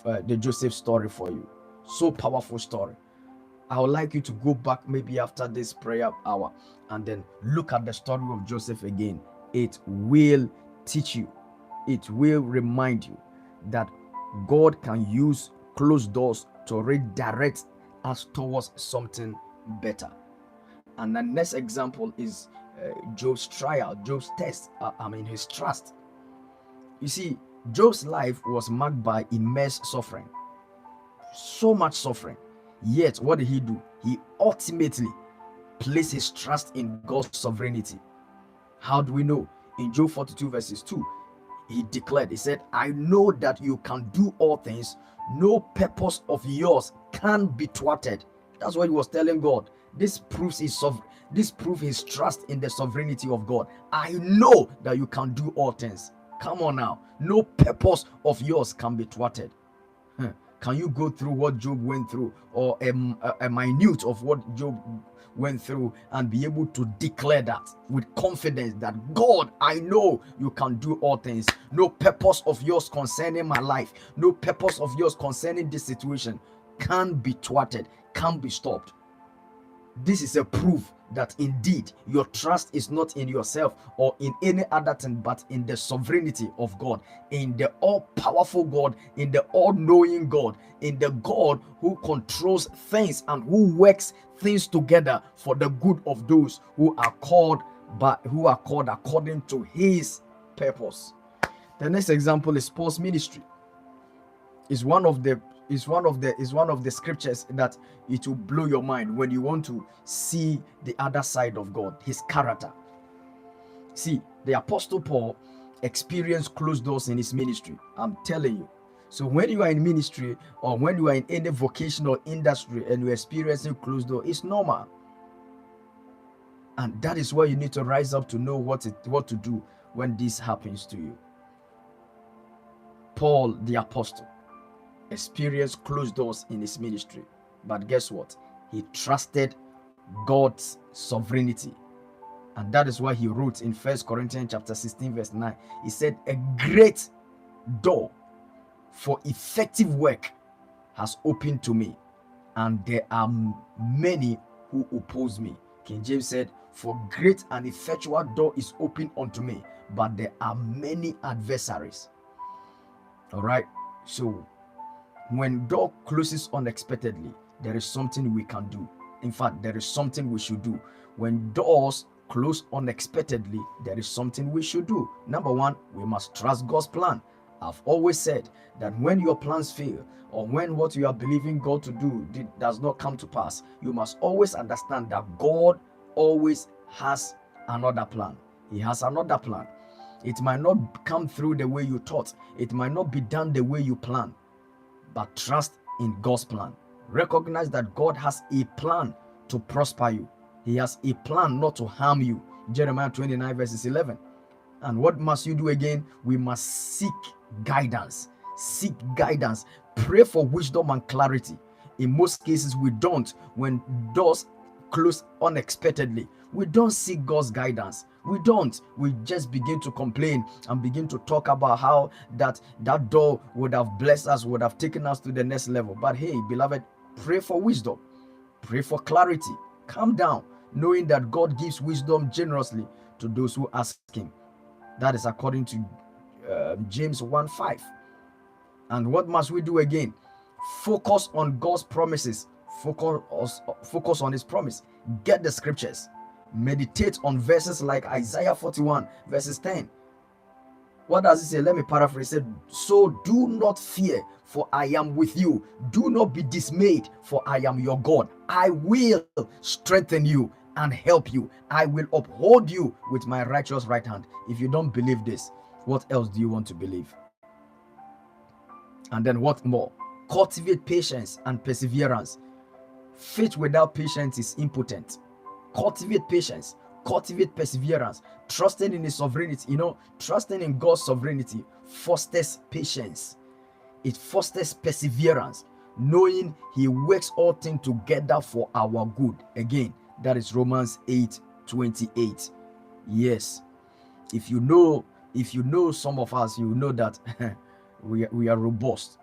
the Joseph story for you. So powerful story. I would like you to go back maybe after this prayer hour and then look at the story of Joseph again. It will teach you, it will remind you that God can use closed doors to redirect us towards something better. And the next example is Job's trial, Job's test, his trust. You see, Job's life was marked by immense suffering, so much suffering. Yet, what did he do? He ultimately placed his trust in God's sovereignty. How do we know? In Job 42 verses 2, he declared, he said, I know that you can do all things. No purpose of yours can be thwarted. That's what he was telling God. This proves his trust in the sovereignty of God. I know that you can do all things. Come on now. No purpose of yours can be thwarted. Can you go through what Job went through, or a minute of what Job went through, and be able to declare that with confidence that God, I know you can do all things. No purpose of yours concerning my life, no purpose of yours concerning this situation can be thwarted, can be stopped. This is a proof that indeed your trust is not in yourself or in any other thing, but in the sovereignty of God, in the all-powerful God, in the all-knowing God, in the God who controls things and who works things together for the good of those who are called according to his purpose. The next example is Paul's ministry. Is one of the scriptures that it will blow your mind when you want to see the other side of God, his character. See, the Apostle Paul experienced closed doors in his ministry. I'm telling you. So when you are in ministry, or when you are in any vocational industry and you're experiencing closed door, it's normal. And that is where you need to rise up to know what to do when this happens to you. Paul the apostle experienced closed doors in his ministry, but guess what? He trusted God's sovereignty, and that is why he wrote in 1 Corinthians chapter 16 verse 9, he said, a great door for effective work has opened to me, and there are many who oppose me. King James said, for great and effectual door is open unto me, but there are many adversaries. All right, so when door closes unexpectedly, there is something we can do. In fact, there is something we should do. When doors close unexpectedly, there is something we should do. Number one, we must trust God's plan. I've always said that when your plans fail, or when what you are believing God to do does not come to pass, you must always understand that God always has another plan. He has another plan. It might not come through the way you thought. It might not be done the way you plan. But trust in God's plan. Recognize that God has a plan to prosper you. He has a plan not to harm you. Jeremiah 29 verses 11. And what must you do again? We must seek guidance. Seek guidance. Pray for wisdom and clarity. In most cases, we don't. When doors close unexpectedly, we don't seek God's guidance. We don't. We just begin to complain and begin to talk about how that door would have blessed us, would have taken us to the next level. But hey, beloved, pray for wisdom. Pray for clarity. Calm down, knowing that God gives wisdom generously to those who ask him. That is according to James 1:5. And what must we do again? Focus on God's promises. Focus on his promise. Get the scriptures. Meditate on verses like Isaiah 41 verses 10. What does it say? Let me paraphrase it. So do not fear, for I am with you. Do not be dismayed, for I am your God. I will strengthen you and help you. I will uphold you with my righteous right hand. If you don't believe this, what else do you want to believe? And then what more? Cultivate patience and perseverance. Faith without patience is impotent. Cultivate patience, cultivate perseverance, trusting in his sovereignty. Trusting in God's sovereignty fosters patience. It fosters perseverance, knowing he works all things together for our good. Again, that is Romans 8:28. Yes, if you know some of us, you know that we are robust.